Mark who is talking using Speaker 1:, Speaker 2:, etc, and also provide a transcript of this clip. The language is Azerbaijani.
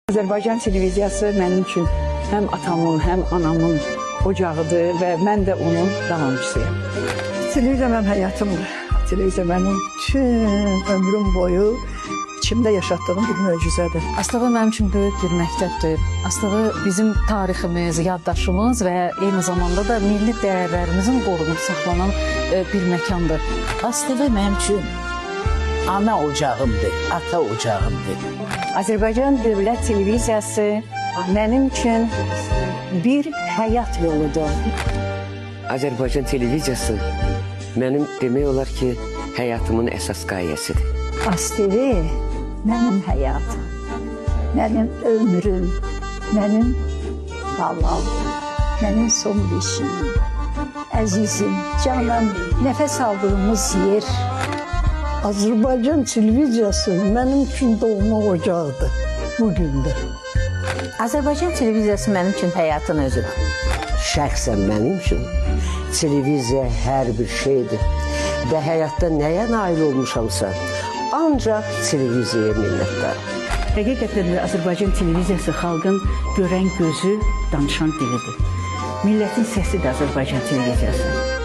Speaker 1: Azərbaycan televiziyası mənim üçün həm atamın, həm anamın ocağıdır və mən də onun davamçısıyam.
Speaker 2: Televiziya mənim həyatımdır. Televiziya mənim bütün ömrüm boyu içimdə yaşatdığım bir möcüzədir.
Speaker 3: Astava mənim üçün böyük bir məktəbdir. Astava bizim tariximiz, yaddaşımız və eyni zamanda da milli dəyərlərimizin qorunub saxlanan bir məkandır.
Speaker 4: Astava mənim üçün ana ocağımdır, ata ocağımdır.
Speaker 1: Azərbaycan Dövlət Televiziyası mənim üçün bir həyat yoludur.
Speaker 5: Azərbaycan Televiziyası mənim demək olar ki, həyatımın əsas qayəsidir.
Speaker 2: ASTV mənim həyatım, mənim ömrüm, mənim balam, mənim son beşiyim, əzizim, canım, nəfəs aldığımız yer. Azərbaycan Televiziyası mənim üçün doğma ocağıdır bugün də.
Speaker 4: Azərbaycan televiziyası mənim üçün həyatın özüdür.
Speaker 5: Şəxsən mənim üçün televiziya hər bir şeydir və həyatda nəyə nail olmuşamsa, ancaq televiziyaya minnətdarım.
Speaker 1: Həqiqətən də Azərbaycan Televiziyası xalqın görən gözü, danışan dilidir. Millətin səsidir Azərbaycan Televiziyası.